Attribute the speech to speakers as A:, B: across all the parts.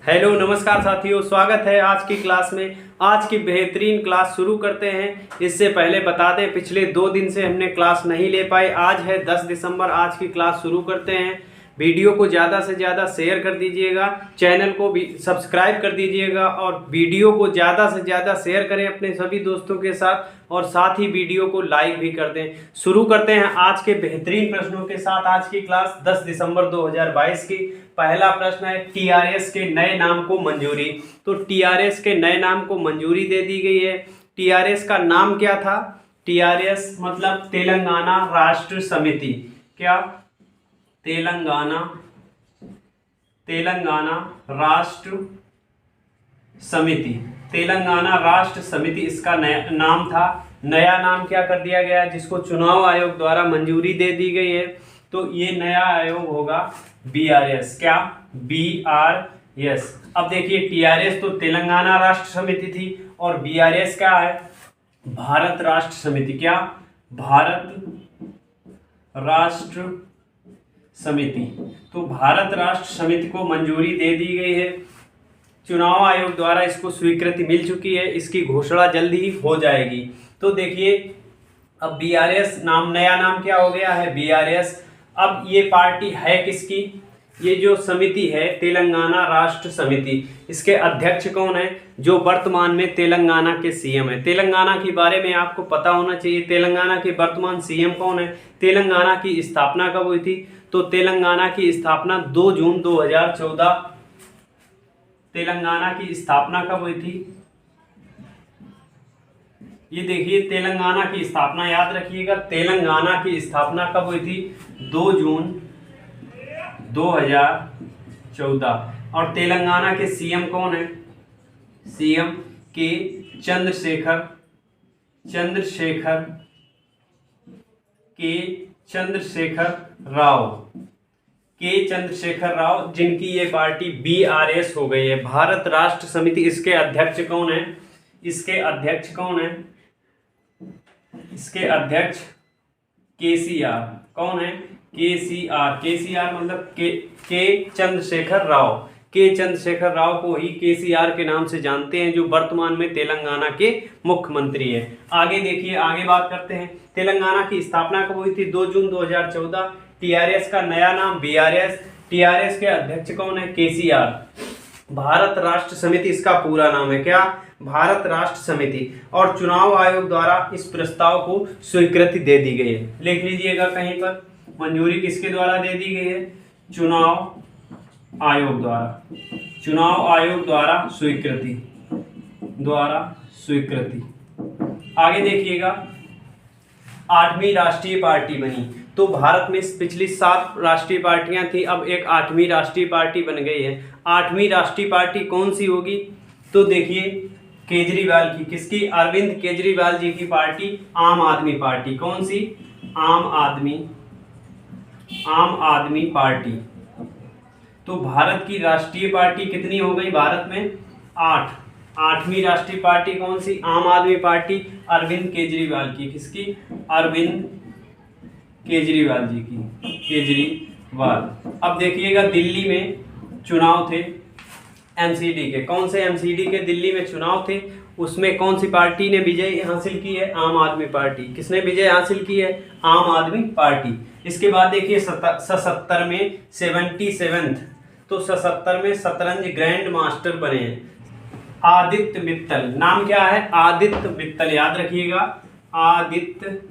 A: Hello नमस्कार साथियों, स्वागत है आज की क्लास में। आज की बेहतरीन क्लास शुरू करते हैं। इससे पहले बता दें, पिछले 2 दिन से हमने क्लास नहीं ले पाए। आज है 10 दिसंबर, आज की क्लास शुरू करते हैं। वीडियो को ज़्यादा से ज़्यादा शेयर कर दीजिएगा, चैनल को भी सब्सक्राइब कर दीजिएगा और वीडियो को ज़्यादा से ज़्यादा शेयर करें अपने सभी दोस्तों के साथ और साथ ही वीडियो को लाइक भी कर दें। शुरू करते हैं आज के बेहतरीन प्रश्नों के साथ। आज की क्लास 10 दिसंबर 2022 की। पहला प्रश्न है, टीआरएस के नए नाम को मंजूरी। तो टीआरएस के नए नाम को मंजूरी दे दी गई है। टीआरएस का नाम क्या था? टीआरएस मतलब तेलंगाना राष्ट्र समिति। क्या? तेलंगाना राष्ट्र समिति। तेलंगाना राष्ट्र समिति इसका नया नाम था। नया नाम क्या कर दिया गया, जिसको चुनाव आयोग द्वारा मंजूरी दे दी गई है। तो ये नया आयोग होगा बीआरएस। क्या? बीआरएस। अब देखिए, टीआरएस तो तेलंगाना राष्ट्र समिति थी और बीआरएस क्या है? भारत राष्ट्र समिति। क्या? भारत राष्ट्र समिति। तो भारत राष्ट्र समिति को मंजूरी दे दी गई है। चुनाव आयोग द्वारा इसको स्वीकृति मिल चुकी है। इसकी घोषणा जल्दी ही हो जाएगी। तो देखिए, अब बीआरएस नाम, नया नाम क्या हो गया है? बीआरएस। अब ये पार्टी है किसकी? ये जो समिति है तेलंगाना राष्ट्र समिति, इसके अध्यक्ष कौन है? जो वर्तमान में तेलंगाना के सीएम है। तेलंगाना के बारे में आपको पता होना चाहिए। तेलंगाना के वर्तमान सीएम कौन है? तेलंगाना की स्थापना कब हुई थी? तो तेलंगाना की स्थापना 2 जून 2014। तेलंगाना की स्थापना कब हुई थी? ये देखिए, तेलंगाना की स्थापना याद रखिएगा। तेलंगाना की स्थापना कब हुई थी? 2 जून 2014। और तेलंगाना के सीएम कौन है? सीएम के चंद्रशेखर राव, जिनकी ये पार्टी बीआरएस हो गई है, भारत राष्ट्र समिति। इसके अध्यक्ष कौन है? इसके अध्यक्ष केसीआर। कौन है? केसीआर मतलब के चंद्रशेखर राव। के चंद्रशेखर राव को ही केसीआर के नाम से जानते हैं, जो वर्तमान में तेलंगाना के मुख्यमंत्री है। आगे देखिए, आगे बात करते हैं। तेलंगाना की स्थापना कब हुई थी? 2 जून 2014। टीआरएस का नया नाम बीआरएस। टीआरएस के अध्यक्ष कौन है? केसीआर। भारत राष्ट्र समिति इसका पूरा नाम है। क्या? भारत राष्ट्र समिति। और चुनाव आयोग द्वारा इस प्रस्ताव को स्वीकृति दे दी गई है। लिख लीजिएगा कहीं पर, मंजूरी किसके द्वारा दे दी गई है? चुनाव आयोग द्वारा स्वीकृति। आगे देखिएगा, 8वीं राष्ट्रीय पार्टी बनी। तो भारत में पिछली 7 राष्ट्रीय पार्टियां थी, अब एक 8वीं राष्ट्रीय पार्टी बन गई है। 8वीं राष्ट्रीय पार्टी कौन सी होगी? तो देखिए, केजरीवाल की। किसकी? अरविंद केजरीवाल जी की पार्टी, आम आदमी पार्टी। कौन सी? आम आदमी पार्टी। तो भारत की राष्ट्रीय पार्टी कितनी हो गई? भारत में 8। 8वीं राष्ट्रीय पार्टी कौन सी? आम आदमी पार्टी, अरविंद केजरीवाल की। किसकी? अरविंद केजरीवाल जी की। केजरीवाल। अब देखिएगा, दिल्ली में चुनाव थे एमसीडी के। कौन से एमसीडी के दिल्ली में चुनाव थे? उसमें कौन सी पार्टी ने विजय हासिल की है? आम आदमी पार्टी। किसने विजय हासिल की है? आम आदमी पार्टी। इसके बाद देखिए, 77 में 77th, तो 77 में शतरंज ग्रैंड मास्टर बने हैं आदित्य मित्तल। नाम क्या है? आदित्य मित्तल, याद रखिएगा। आदित्य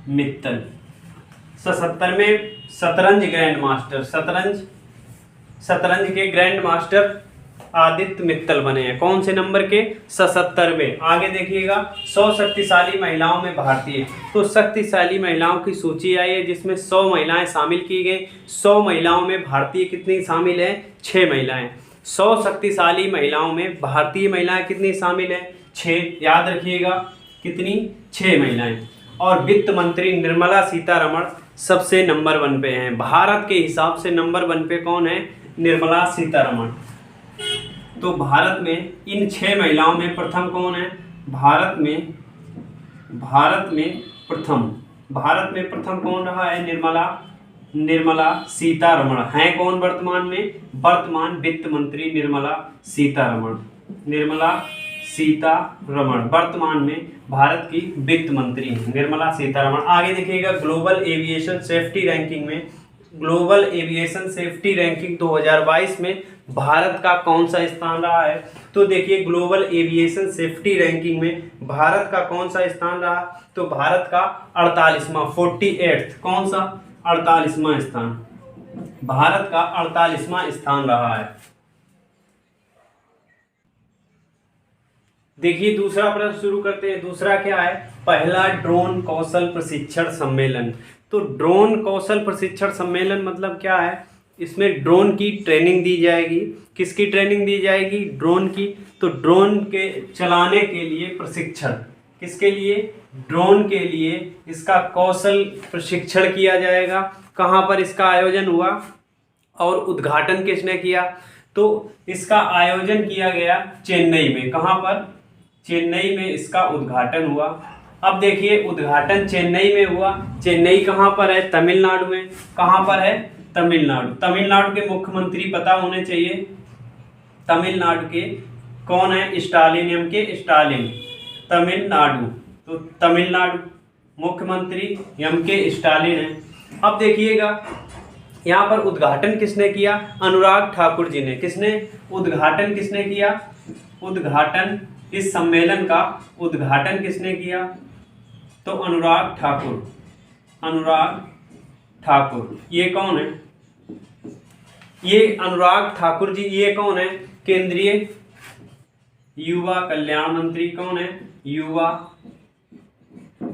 A: मित्तल 77 में शतरंज ग्रैंड मास्टर, शतरंज के ग्रैंड मास्टर आदित्य मित्तल बने हैं। कौन से नंबर के? 77 में। आगे देखिएगा, 100 शक्तिशाली महिलाओं में भारतीय। तो शक्तिशाली महिलाओं की सूची आई है, जिसमें 100 महिलाएं शामिल की गई। 100 महिलाओं में भारतीय कितनी शामिल है? 6 महिलाएं। 100 शक्तिशाली महिलाओं में भारतीय महिलाएं कितनी शामिल है? 6। याद रखिएगा, कितनी? 6 महिलाएं। और वित्त मंत्री निर्मला सीतारमण सबसे नंबर 1 पे हैं। भारत के हिसाब से नंबर 1 पे कौन है? निर्मला सीतारमण। तो भारत में इन 6 महिलाओं में प्रथम कौन है? भारत में प्रथम कौन रहा है? निर्मला निर्मला सीतारमण हैं कौन वर्तमान में? वर्तमान वित्त मंत्री निर्मला सीतारमण। निर्मला सीतारमण वर्तमान में भारत की वित्त मंत्री हैं, निर्मला सीतारमण। आगे देखिएगा ग्लोबल एविएशन सेफ्टी रैंकिंग में, ग्लोबल एविएशन सेफ्टी रैंकिंग 2022 में भारत का कौन सा स्थान रहा है? तो देखिए ग्लोबल एविएशन सेफ्टी रैंकिंग में भारत का कौन सा स्थान रहा? तो भारत का 48वां 48th कौन सा? 48वां स्थान, भारत का 48वां स्थान रहा है। देखिए दूसरा प्रश्न शुरू करते हैं। दूसरा क्या है? पहला ड्रोन कौशल प्रशिक्षण सम्मेलन। तो ड्रोन कौशल प्रशिक्षण सम्मेलन मतलब क्या है? इसमें ड्रोन की ट्रेनिंग दी जाएगी। किसकी ट्रेनिंग दी जाएगी? ड्रोन की। तो ड्रोन के चलाने के लिए प्रशिक्षण, किसके लिए? ड्रोन के लिए इसका कौशल प्रशिक्षण किया जाएगा। कहाँ पर इसका आयोजन हुआ और उद्घाटन किसने किया? तो इसका आयोजन किया गया चेन्नई में। कहाँ पर? चेन्नई में इसका उद्घाटन हुआ। अब देखिए उद्घाटन चेन्नई में हुआ। चेन्नई कहाँ पर है? तमिलनाडु में। कहाँ पर है? तमिलनाडु। तमिलनाडु के मुख्यमंत्री पता होने चाहिए। तमिलनाडु के कौन है? स्टालिन, एम के स्टालिन। तमिलनाडु, तो तमिलनाडु मुख्यमंत्री एम के स्टालिन है। अब देखिएगा यहाँ पर उद्घाटन किसने किया? अनुराग ठाकुर जी ने। किसने? उद्घाटन किसने किया? उद्घाटन इस सम्मेलन का उद्घाटन किसने किया? तो अनुराग ठाकुर। अनुराग ठाकुर ये कौन है? ये अनुराग ठाकुर जी ये कौन है? केंद्रीय युवा कल्याण मंत्री। कौन है? युवा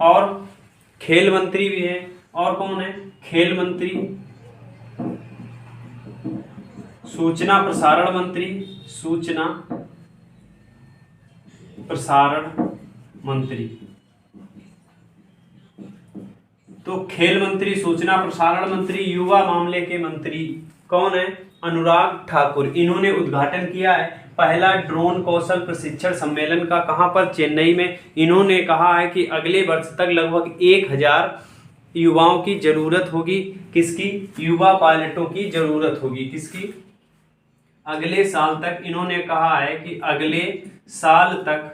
A: और खेल मंत्री भी है। और कौन है? खेल मंत्री, सूचना प्रसारण मंत्री, सूचना प्रसारण मंत्री। तो खेल मंत्री, सूचना प्रसारण मंत्री, युवा मामले के मंत्री कौन है? अनुराग ठाकुर। इन्होंने उद्घाटन किया है पहला ड्रोन कौशल प्रशिक्षण सम्मेलन का। कहां पर? चेन्नई में। इन्होंने कहा है कि अगले वर्ष तक लगभग 1000 युवाओं की जरूरत होगी। किसकी? युवा पायलटों की जरूरत होगी। किसकी? अगले साल तक इन्होंने कहा है कि अगले साल तक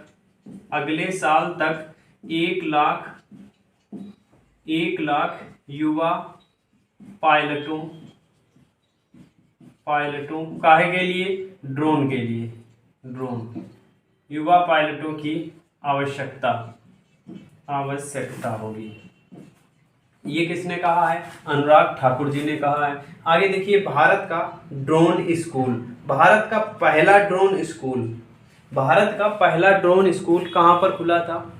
A: 1 लाख युवा पायलटों काहे के लिए? ड्रोन के लिए। ड्रोन युवा पायलटों की आवश्यकता होगी। ये किसने कहा है? अनुराग ठाकुर जी ने कहा है। आगे देखिए भारत का ड्रोन स्कूल। भारत का पहला ड्रोन स्कूल कहाँ पर खुला था?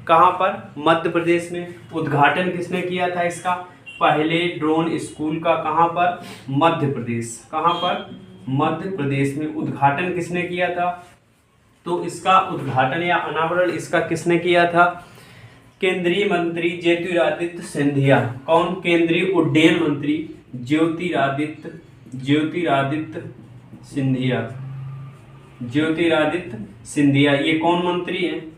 A: कहाँ पर? मध्य प्रदेश में। उद्घाटन किसने किया था इसका? पहले ड्रोन स्कूल का। कहाँ पर? मध्य प्रदेश। कहाँ पर? मध्य प्रदेश में। उद्घाटन किसने किया था? तो इसका उद्घाटन या अनावरण इसका किसने किया था? केंद्रीय मंत्री ज्योतिरादित्य सिंधिया। कौन? केंद्रीय उड्डयन मंत्री ज्योतिरादित्य सिंधिया। ये कौन मंत्री हैं?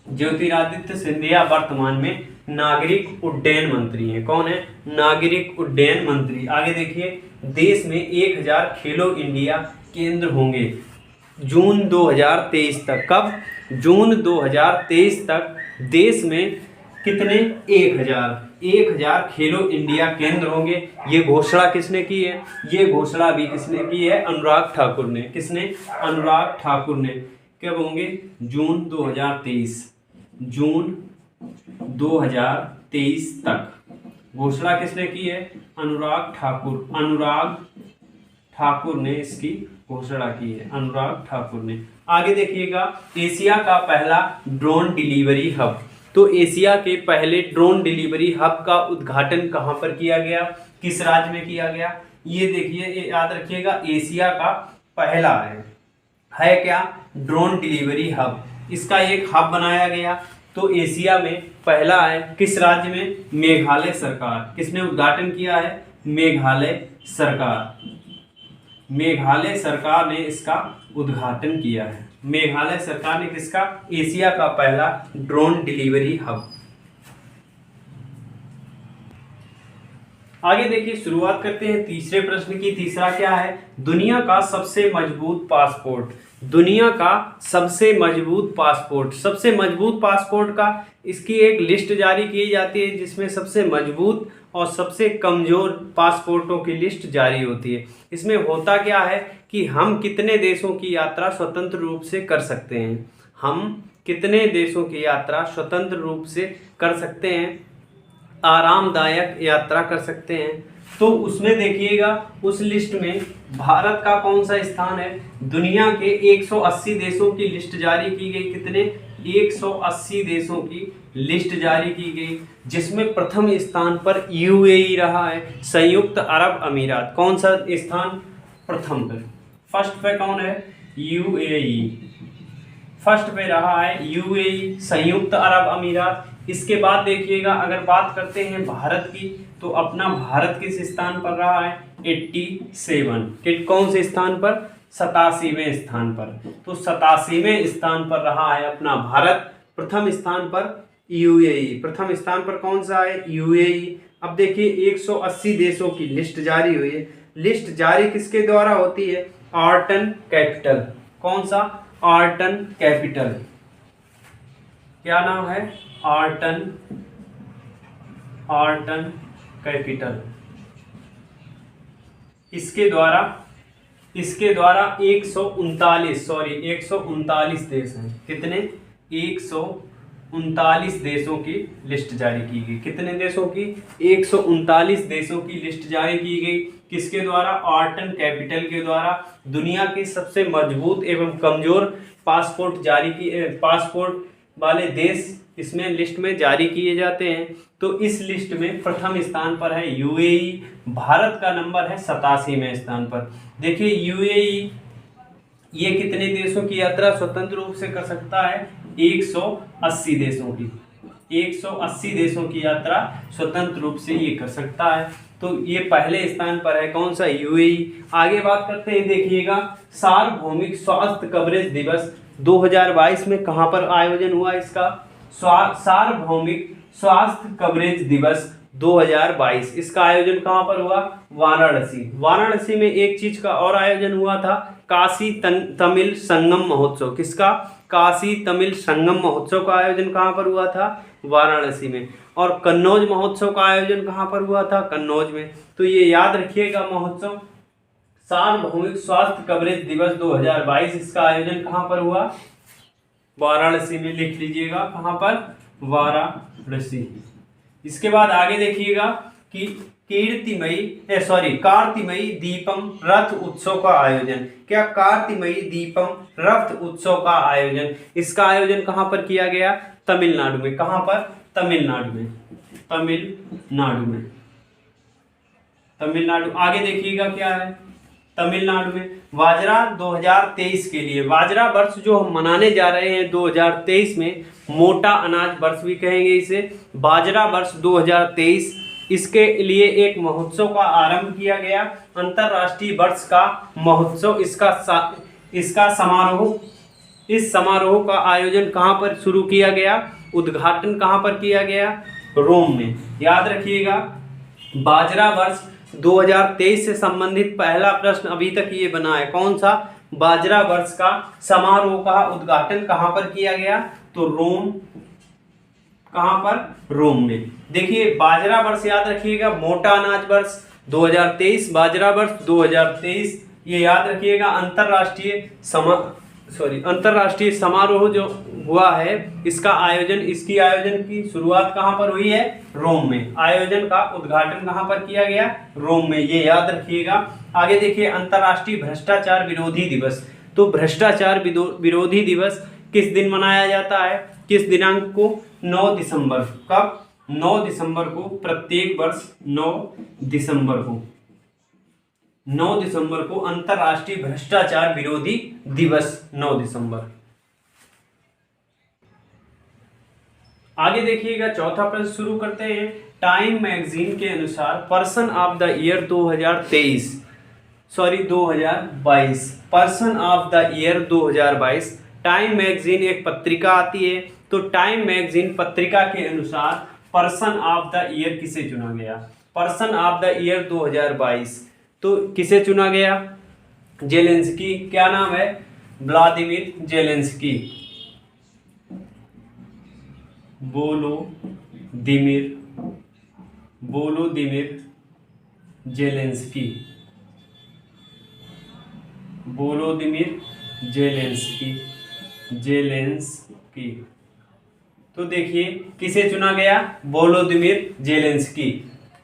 A: ज्योतिरादित्य सिंधिया वर्तमान में नागरिक उड्डयन मंत्री हैं। कौन है? नागरिक उड्डयन मंत्री। आगे देखिए देश में 1000 खेलो इंडिया केंद्र होंगे जून 2023 तक। कब? जून 2023 तक देश में कितने? 1000 खेलो इंडिया केंद्र होंगे। ये घोषणा किसने की है? ये घोषणा भी किसने की है? अनुराग ठाकुर ने। किसने? अनुराग ठाकुर ने। कब होंगे? जून 2023 तक। घोषणा किसने की है? अनुराग ठाकुर ने इसकी घोषणा की है। अनुराग ठाकुर ने। आगे देखिएगा एशिया का पहला ड्रोन डिलीवरी हब। तो एशिया के पहले ड्रोन डिलीवरी हब का उद्घाटन कहाँ पर किया गया? किस राज्य में किया गया? ये देखिए, ये याद रखिएगा, एशिया का पहला है क्या? Drone delivery hub. इसका एक हब बनाया गया। तो एशिया में पहला है। किस राज्य में? मेघालय सरकार। किसने उद्घाटन किया है? मेघालय सरकार ने इसका उद्घाटन किया है। मेघालय सरकार ने किसका? एशिया का पहला ड्रोन डिलीवरी हब। आगे देखिए, शुरुआत करते हैं तीसरे प्रश्न की। तीसरा क्या है? दुनिया का सबसे मजबूत पासपोर्ट। दुनिया का सबसे मजबूत पासपोर्ट, सबसे मजबूत पासपोर्ट का इसकी एक लिस्ट जारी की जाती है, जिसमें सबसे मजबूत और सबसे कमजोर पासपोर्टों की लिस्ट जारी होती है। इसमें होता क्या है कि हम कितने देशों की यात्रा स्वतंत्र रूप से कर सकते हैं, हम कितने देशों की यात्रा स्वतंत्र रूप से कर सकते हैं, आरामदायक यात्रा कर सकते हैं। तो उसमें देखिएगा, उस लिस्ट में भारत का कौन सा स्थान है? दुनिया के 180 देशों की लिस्ट जारी की गई। कितने? 180 देशों की लिस्ट जारी की गई, जिसमें प्रथम स्थान पर यूएई रहा है, संयुक्त अरब अमीरात। कौन सा स्थान प्रथम पे? फर्स्ट पे कौन है? यूएई। फर्स्ट पे रहा है यूएई, संयुक्त अरब अमीरात। इसके बाद देखिएगा, अगर बात करते हैं भारत की, तो अपना भारत किस स्थान पर रहा है? 87। कौन से स्थान पर? 87वें स्थान पर। तो 87वें स्थान पर रहा है अपना भारत। प्रथम स्थान पर यूएई। प्रथम स्थान पर कौन सा है? यूएई। अब देखिए, 180 देशों की लिस्ट जारी हुई है। लिस्ट जारी किसके द्वारा होती है? आर्टन कैपिटल। कौन सा? आर्टन कैपिटल। क्या नाम है? आर्टन कैपिटल। इसके द्वारा 139 देश हैं। कितने? 139 देशों की लिस्ट जारी की गई। कितने देशों की? 139 देशों की लिस्ट जारी की गई। किसके द्वारा? आर्टन कैपिटल के द्वारा। दुनिया के सबसे मजबूत एवं कमजोर पासपोर्ट वाले देश इसमें लिस्ट में जारी किए जाते हैं। तो इस लिस्ट में प्रथम स्थान पर है यूएई। भारत का नंबर है 87वें स्थान पर। देखिए, यूएई ये कितने देशों की यात्रा स्वतंत्र रूप से कर सकता है? 180 देशों की। 180 देशों की यात्रा स्वतंत्र रूप से ये कर सकता है। तो ये पहले स्थान पर है। कौन सा? यूएई। आगे बात करते हैं, देखिएगा, सार्वभौमिक स्वास्थ्य कवरेज दिवस 2022 में कहाँ पर आयोजन हुआ? इसका सार्वभौमिक स्वास्थ्य कवरेज दिवस 2022, इसका आयोजन कहाँ पर हुआ? वाराणसी। वाराणसी में एक चीज का और आयोजन हुआ था, काशी तमिल संगम महोत्सव। किसका? काशी तमिल संगम महोत्सव का आयोजन कहाँ पर हुआ था? वाराणसी में। और कन्नौज महोत्सव का आयोजन कहाँ पर हुआ था? कन्नौज में। तो ये याद रखिएगा, महोत्सव सार्वभौमिक स्वास्थ्य कवरेज दिवस 2022, इसका आयोजन कहाँ पर हुआ? वाराणसी में। लिख लीजिएगा, कहाँ पर? वाराणसी। इसके बाद आगे देखिएगा कि कार्तिमयी दीपम रथ उत्सव का आयोजन। क्या? कार्तिमयी दीपम रथ उत्सव का आयोजन। इसका आयोजन कहाँ पर किया गया? तमिलनाडु में। कहाँ पर? तमिलनाडु में। तमिलनाडु। आगे देखिएगा क्या है? तमिलनाडु में बाजरा 2023 के लिए, बाजरा वर्ष जो हम मनाने जा रहे हैं 2023 में, मोटा अनाज वर्ष भी कहेंगे इसे, बाजरा वर्ष 2023, इसके लिए एक महोत्सव का आरंभ किया गया, अंतर्राष्ट्रीय वर्ष का महोत्सव। इसका समारोह, इस समारोह का आयोजन कहाँ पर शुरू किया गया? उद्घाटन कहाँ पर किया गया? रोम में। याद रखिएगा, बाजरा वर्ष 2023 से संबंधित पहला प्रश्न अभी तक ये बना है। कौन सा? बाजरा वर्ष का समारोह का उद्घाटन कहाँ पर किया गया? तो रोम। कहाँ पर? रोम में। देखिए, बाजरा वर्ष याद रखिएगा, मोटा अनाज वर्ष 2023, बाजरा वर्ष 2023, ये याद रखिएगा। अंतर्राष्ट्रीय समारोह जो हुआ है, इसका आयोजन, इसकी आयोजन की शुरुआत कहाँ पर हुई है? रोम में। आयोजन का उद्घाटन कहाँ पर किया गया? रोम में। ये याद रखिएगा। आगे देखिए, अंतर्राष्ट्रीय भ्रष्टाचार विरोधी दिवस। तो भ्रष्टाचार विरोधी दिवस किस दिन मनाया जाता है? किस दिनांक को? 9 दिसंबर। कब? 9 दिसंबर को। प्रत्येक वर्ष 9 दिसंबर को अंतर्राष्ट्रीय भ्रष्टाचार विरोधी दिवस, 9 दिसंबर। आगे देखिएगा, चौथा प्रश्न शुरू करते हैं। टाइम मैगजीन के अनुसार person of the year 2022, person of the year 2022, time magazine एक पत्रिका आती है। तो टाइम मैगजीन पत्रिका के अनुसार पर्सन ऑफ द ईयर किसे चुना गया? पर्सन ऑफ द ईयर 2022, तो किसे चुना गया? जेलेंस्की। क्या नाम है? Vladimir Zelensky. Volodymyr Zelensky. Zelensky. तो देखिए किसे चुना गया? Volodymyr Zelensky.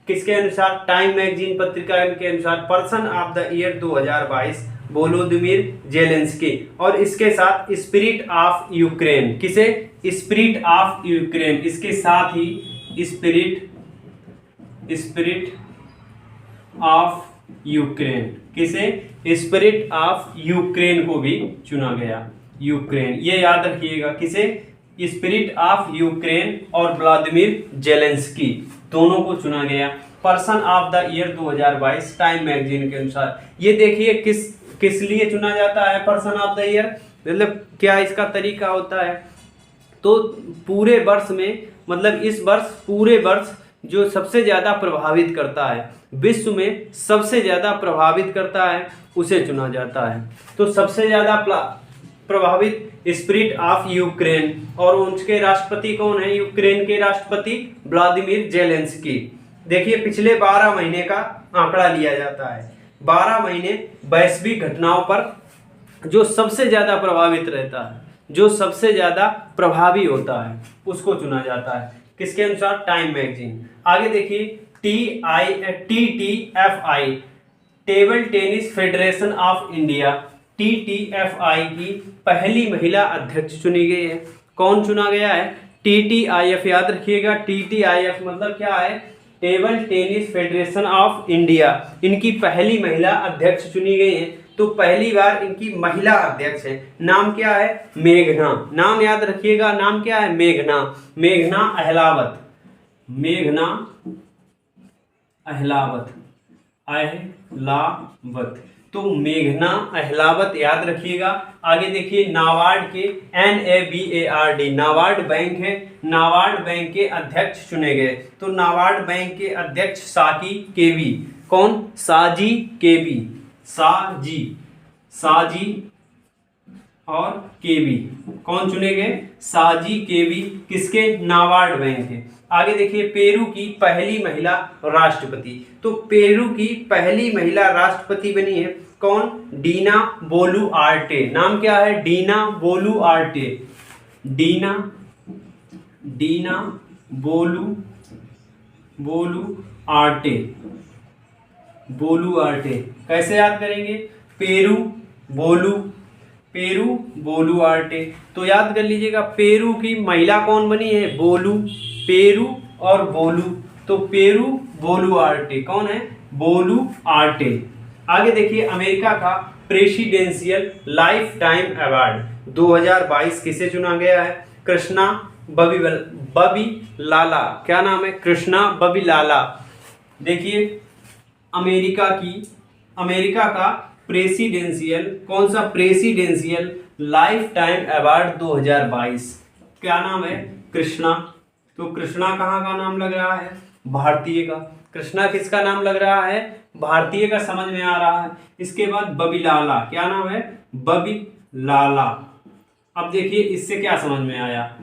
A: किसके अनुसार? टाइम मैगजीन पत्रिका के अनुसार person of the year 2022 Volodymyr Zelensky. और इसके साथ स्पिरिट ऑफ यूक्रेन। किसे? Spirit of Ukraine. इसके साथ ही स्पिरिट ऑफ यूक्रेन। किसे? स्पिरिट ऑफ यूक्रेन को भी चुना गया। यूक्रेन, ये याद रखिएगा। किसे? स्पिरिट ऑफ यूक्रेन और व्लादिमीर जेलेंस्की दोनों को चुना गया person of the year 2022 time magazine के अनुसार। ये देखिए किस लिए चुना जाता है पर्सन ऑफ द ईयर, मतलब क्या इसका तरीका होता है। तो पूरे वर्ष में, मतलब इस वर्ष पूरे वर्ष जो सबसे ज़्यादा प्रभावित करता है, विश्व में सबसे ज़्यादा प्रभावित करता है, उसे चुना जाता है। तो सबसे ज़्यादा प्रभावित स्पिरिट ऑफ यूक्रेन, और उनके राष्ट्रपति कौन है? यूक्रेन के राष्ट्रपति व्लादिमीर जेलेंस्की। देखिए पिछले 12 महीने का आंकड़ा लिया जाता है। 12 महीने वैश्विक घटनाओं पर जो सबसे ज़्यादा प्रभावित रहता है, जो सबसे ज़्यादा प्रभावी होता है, उसको चुना जाता है। किसके अनुसार? Time magazine. आगे देखिए TTFI table tennis federation of India, TTFI की पहली महिला अध्यक्ष चुनी गई है। कौन चुना गया है? TTIF, याद रखिएगा। TTIF मतलब क्या है? Table tennis federation of India. इनकी पहली महिला अध्यक्ष चुनी गई है। तो पहली बार इनकी महिला अध्यक्ष है। नाम क्या है? मेघना। नाम याद रखिएगा, नाम क्या है? मेघना अहलावत। तो मेघना अहलावत याद रखिएगा। आगे देखिए नाबार्ड के NABARD नाबार्ड बैंक है, नाबार्ड बैंक के अध्यक्ष चुने गए। तो नाबार्ड बैंक के अध्यक्ष साकी केवी। कौन? साजी केवी। साजी और केवी कौन चुने गए? साजी केवी। किसके? नाबार्ड बैंक के। आगे देखिए पेरू की पहली महिला राष्ट्रपति। तो पेरू की पहली महिला राष्ट्रपति बनी है कौन? डीना बोलुआर्टे। नाम क्या है? डीना बोलुआर्टे। डीना बोलुआर्टे। कैसे याद करेंगे? Peru Boluarte. तो याद कर लीजिएगा पेरू की महिला कौन बनी है? पेरू और बोलू। तो पेरू बोलुआर्टे कौन है? बोलुआर्टे। आगे देखिए अमेरिका का प्रेसिडेंशियल लाइफ टाइम अवार्ड 2022 किसे चुना गया है? कृष्णा बबिलाला। क्या नाम है? कृष्णा बबिलाला। देखिए अमेरिका का प्रेसिडेंशियल, कौन सा? Presidential life time award 2022। क्या नाम है? कृष्णा। तो कृष्णा कहाँ का नाम लग रहा है? भारतीय का। कृष्णा किसका नाम लग रहा है? भारतीय का समझ में आ रहा है। इसके बाद बबिलाला। क्या नाम है? बबिलाला। अब देखिए इससे क्या समझ में आया,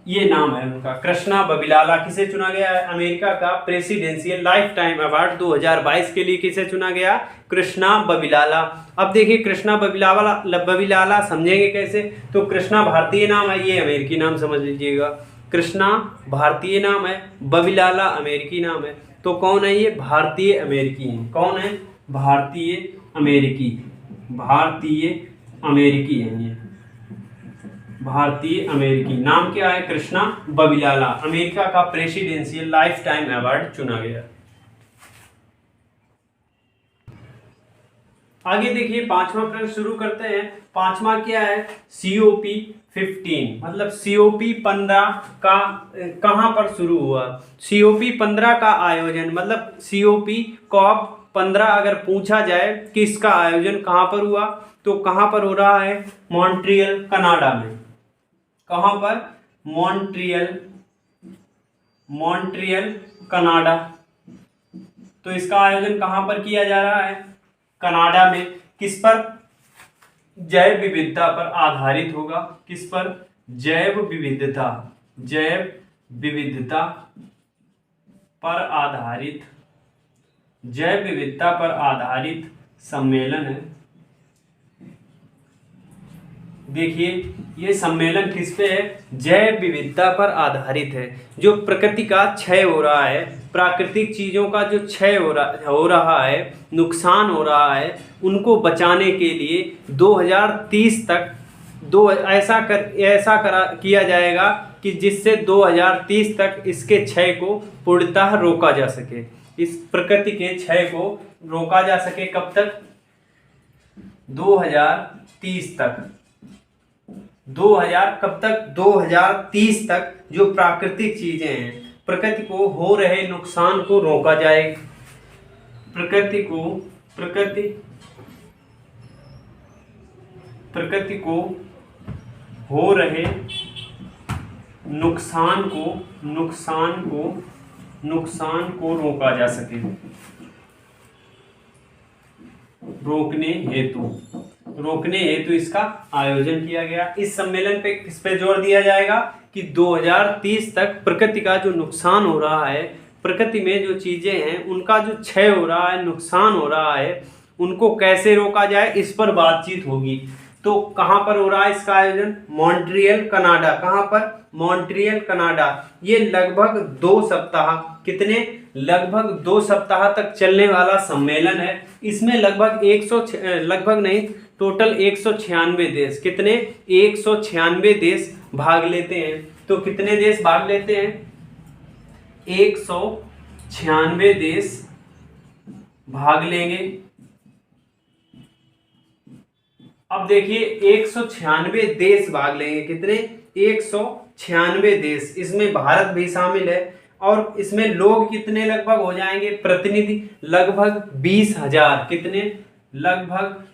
A: ये नाम है उनका कृष्णा बबिलाला। किसे चुना गया है? अमेरिका का प्रेसिडेंशियल लाइफ टाइम अवार्ड 2022 के लिए किसे चुना गया? कृष्णा बबिलाला। अब देखिए कृष्णा बबिलाला समझेंगे कैसे? तो कृष्णा भारतीय नाम है, ये अमेरिकी नाम समझ लीजिएगा। कृष्णा भारतीय नाम है, बबिलाला अमेरिकी नाम है। तो कौन है ये? भारतीय अमेरिकी है। कौन है? भारतीय अमेरिकी है ये। भारतीय अमेरिकी। नाम क्या है? कृष्णा बबिलाला। अमेरिका का प्रेसिडेंशियल लाइफ टाइम अवार्ड चुना गया। आगे देखिए पांचवा प्रश्न शुरू करते हैं। पांचवा क्या है? COP 15 मतलब COP 15 का कहां पर शुरू हुआ? COP 15 का आयोजन मतलब COP 15 अगर पूछा जाए कि इसका आयोजन कहां पर हुआ, तो कहां पर हो रहा है? मॉन्ट्रियल कनाडा में। कहां पर? Montreal Canada. तो इसका आयोजन कहाँ पर किया जा रहा है? कनाडा में। किस पर? जैव विविधता पर आधारित होगा। किस पर? जैव विविधता पर आधारित, जैव विविधता पर आधारित सम्मेलन है। देखिए ये सम्मेलन किस पे है? जैव विविधता पर आधारित है। जो प्रकृति का क्षय हो रहा है, प्राकृतिक चीजों का जो क्षय हो रहा है, नुकसान हो रहा है, उनको बचाने के लिए 2030 तक किया जाएगा कि जिससे 2030 तक इसके क्षय को पूर्णतः रोका जा सके। इस प्रकृति के क्षय को रोका जा सके। कब तक? 2030 तक। 2030 तक जो प्राकृतिक चीजें हैं, प्रकृति को हो रहे नुकसान को रोका जाए। प्रकृति को हो रहे नुकसान को रोका जा सके। रोकने हेतु इसका आयोजन किया गया। इस सम्मेलन पे किस पे जोर दिया जाएगा कि 2030 तक प्रकृति का जो नुकसान हो रहा है, प्रकृति में जो चीजें हैं उनका जो क्षय हो रहा है, नुकसान हो रहा है, उनको कैसे रोका जाए, इस पर बातचीत होगी। तो कहाँ पर हो रहा है इसका आयोजन? Montreal, Canada. कहाँ पर? Montreal, Canada. ये लगभग 2 सप्ताह, कितने? लगभग 2 सप्ताह तक चलने वाला सम्मेलन है। इसमें टोटल 196 देश, कितने? 196 देश भाग लेते हैं। तो कितने देश भाग लेते हैं? 196 देश भाग लेंगे। अब देखिए 196 देश भाग लेंगे। कितने? 196 देश। इसमें भारत भी शामिल है। और इसमें लोग कितने लगभग हो जाएंगे? प्रतिनिधि लगभग 20,000। कितने? लगभग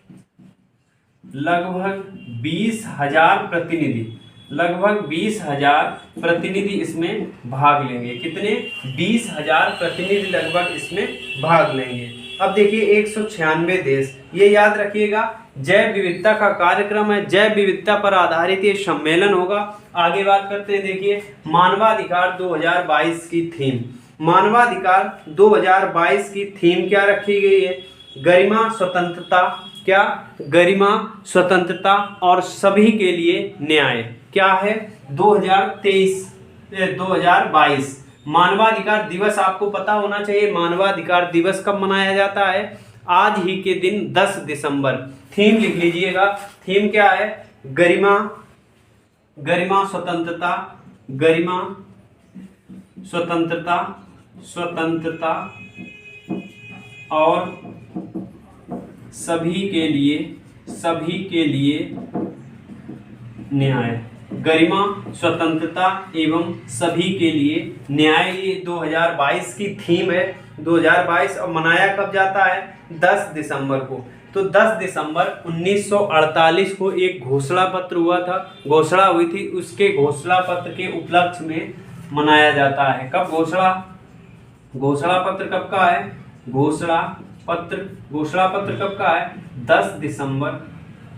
A: 20,000 प्रतिनिधि। लगभग 20,000 प्रतिनिधि इसमें भाग लेंगे। कितने? 20,000 प्रतिनिधि लगभग इसमें भाग लेंगे। अब देखिए 196 देश, ये याद रखिएगा। जैव विविधता का कार्यक्रम है, जैव विविधता पर आधारित ये सम्मेलन होगा। आगे बात करते हैं। देखिए मानवाधिकार 2022 की थीम। मानवाधिकार 2022 की थीम क्या रखी गई है? गरिमा, स्वतंत्रता। क्या? गरिमा, स्वतंत्रता और सभी के लिए न्याय। क्या है? 2022 मानवाधिकार दिवस। आपको पता होना चाहिए मानवाधिकार दिवस कब मनाया जाता है? आज ही के दिन 10 दिसंबर। थीम लिख लीजिएगा। थीम क्या है? गरिमा, स्वतंत्रता, गरिमा, स्वतंत्रता और सभी के लिए न्याय। गरिमा, स्वतंत्रता एवं सभी के लिए न्याय, ये 2022 की थीम है। 2022 और मनाया कब जाता है? 10 दिसंबर को। तो 10 दिसंबर 1948 को एक घोषणा पत्र हुआ था, घोषणा हुई थी। उसके घोषणा पत्र के उपलक्ष्य में मनाया जाता है। कब घोषणा पत्र कब का है? घोषणा पत्र कब का है? 10 दिसंबर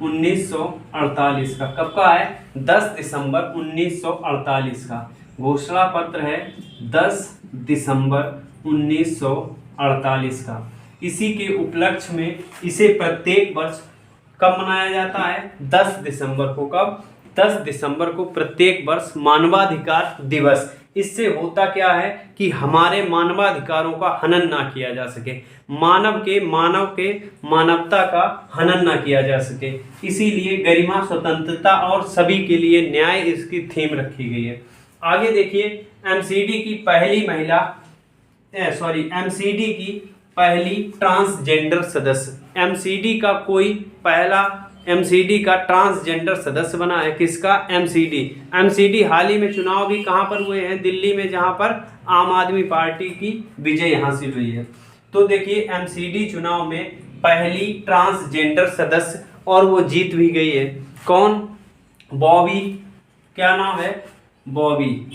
A: 1948 का। कब का है? 10 दिसंबर 1948 का घोषणा पत्र है। 10 दिसंबर 1948 का। इसी के उपलक्ष्य में इसे प्रत्येक वर्ष कब मनाया जाता है? 10 दिसंबर को। कब? 10 दिसंबर को प्रत्येक वर्ष मानवाधिकार दिवस। इससे होता क्या है कि हमारे मानवाधिकारों का हनन ना किया जा सके, मानवता का हनन ना किया जा सके, इसीलिए गरिमा, स्वतंत्रता और सभी के लिए न्याय इसकी थीम रखी गई है। आगे देखिए एमसीडी की पहली ट्रांसजेंडर सदस्य। एमसीडी का ट्रांसजेंडर सदस्य बना है। किसका? एमसीडी हाल ही में चुनाव भी कहाँ पर हुए हैं? दिल्ली में, जहाँ पर आम आदमी पार्टी की विजय हासिल हुई है। तो देखिए एमसीडी चुनाव में पहली ट्रांसजेंडर सदस्य, और वो जीत भी गई है। कौन? बॉबी। क्या नाम है? बॉबी।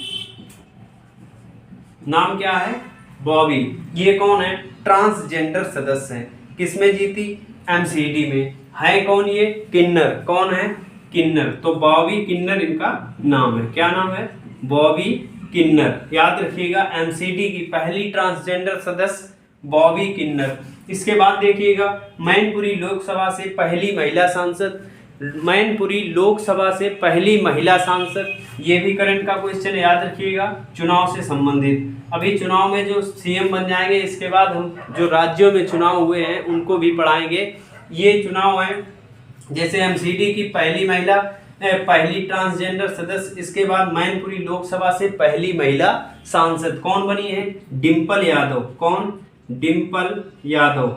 A: नाम क्या है? बॉबी, ये कौन है? ट्रांसजेंडर सदस्य है। किसमें जीती? एमसीडी में। है कौन ये? किन्नर। कौन है? किन्नर। तो बॉबी किन्नर इनका नाम है। क्या नाम है? बॉबी किन्नर। याद रखिएगा, एमसीडी की पहली ट्रांसजेंडर सदस्य बॉबी किन्नर। इसके बाद देखिएगा, मैनपुरी लोकसभा से पहली महिला सांसद, मैनपुरी लोकसभा से पहली महिला सांसद, ये भी करंट का क्वेश्चन याद रखिएगा, चुनाव से संबंधित। अभी चुनाव में जो सीएम बन जाएंगे, इसके बाद हम जो राज्यों में चुनाव हुए हैं उनको भी पढ़ाएंगे। ये चुनाव है, जैसे एमसीडी की पहली महिला, पहली ट्रांसजेंडर सदस्य, इसके बाद मैनपुरी लोकसभा से पहली महिला सांसद कौन बनी है? डिंपल यादव। कौन? डिंपल यादव।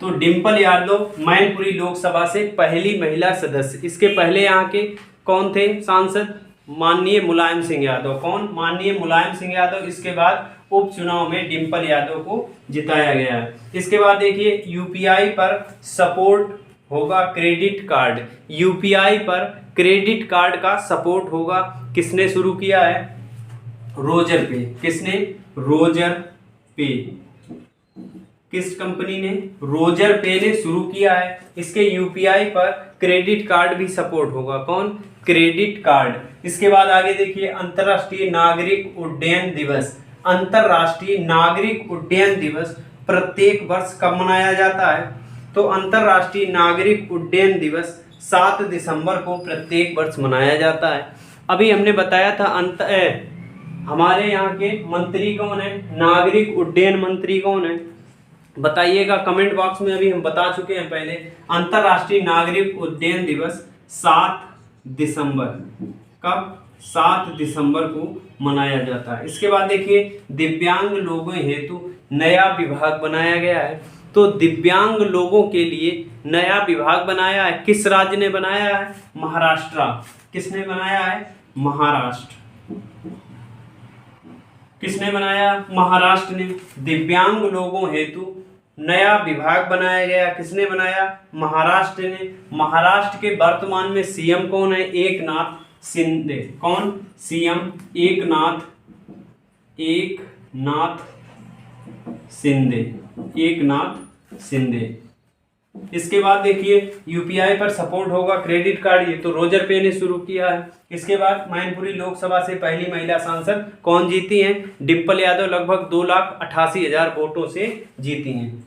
A: तो डिंपल यादव मैनपुरी लोकसभा से पहली महिला सदस्य। इसके पहले यहाँ के कौन थे सांसद? माननीय मुलायम सिंह यादव। कौन? माननीय मुलायम सिंह यादव। इसके बाद उपचुनाव में डिंपल यादव को जिताया गया है। इसके बाद देखिए, यूपीआई पर सपोर्ट होगा क्रेडिट कार्ड। यूपीआई पर क्रेडिट कार्ड का सपोर्ट होगा। किसने शुरू किया है? रोजर पे। किसने? रोजर पे। किस कंपनी ने? रोजर पे ने शुरू किया है। इसके यूपीआई पर क्रेडिट कार्ड भी सपोर्ट होगा। कौन? Credit card. इसके बाद आगे देखिए, अंतर्राष्ट्रीय नागरिक उड्डयन दिवस। अंतर्राष्ट्रीय नागरिक उड्डयन दिवस प्रत्येक वर्ष कब मनाया जाता है? तो अंतर्राष्ट्रीय नागरिक उड्डयन दिवस 7 दिसंबर को प्रत्येक वर्ष मनाया जाता है। अभी हमने बताया था हमारे यहाँ के मंत्री कौन है? नागरिक उड्डयन मंत्री कौन है? बताइएगा कमेंट बॉक्स में। अभी हम बता चुके हैं पहले, अंतर्राष्ट्रीय नागरिक उड्डयन दिवस 7 दिसंबर। कब? 7 दिसंबर को मनाया जाता है। इसके बाद देखिए, दिव्यांग लोगों हेतु नया विभाग बनाया गया है। तो दिव्यांग लोगों के लिए नया विभाग बनाया है। किस राज्य ने बनाया है? महाराष्ट्र। किसने बनाया है? महाराष्ट्र। किसने बनाया? महाराष्ट्र ने। दिव्यांग लोगों हेतु नया विभाग बनाया गया। किसने बनाया? महाराष्ट्र ने। महाराष्ट्र के वर्तमान में सीएम कौन है? एकनाथ शिंदे। कौन? सीएम एकनाथ शिंदे। एकनाथ शिंदे। इसके बाद देखिए, यूपीआई पर सपोर्ट होगा क्रेडिट कार्ड, ये तो रोजर पे ने शुरू किया है। इसके बाद मैनपुरी लोकसभा से पहली महिला सांसद कौन जीती हैं? डिंपल यादव। लगभग 2,88,000 वोटों से जीती हैं।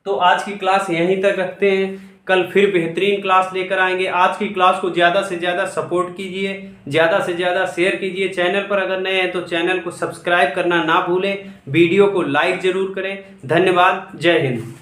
A: तो आज की क्लास यहीं तक रखते हैं। कल फिर बेहतरीन क्लास लेकर आएंगे। आज की क्लास को ज़्यादा से ज़्यादा सपोर्ट कीजिए, ज़्यादा से ज़्यादा शेयर कीजिए। चैनल पर अगर नए हैं तो चैनल को सब्सक्राइब करना ना भूलें। वीडियो को लाइक ज़रूर करें। धन्यवाद। जय हिंद।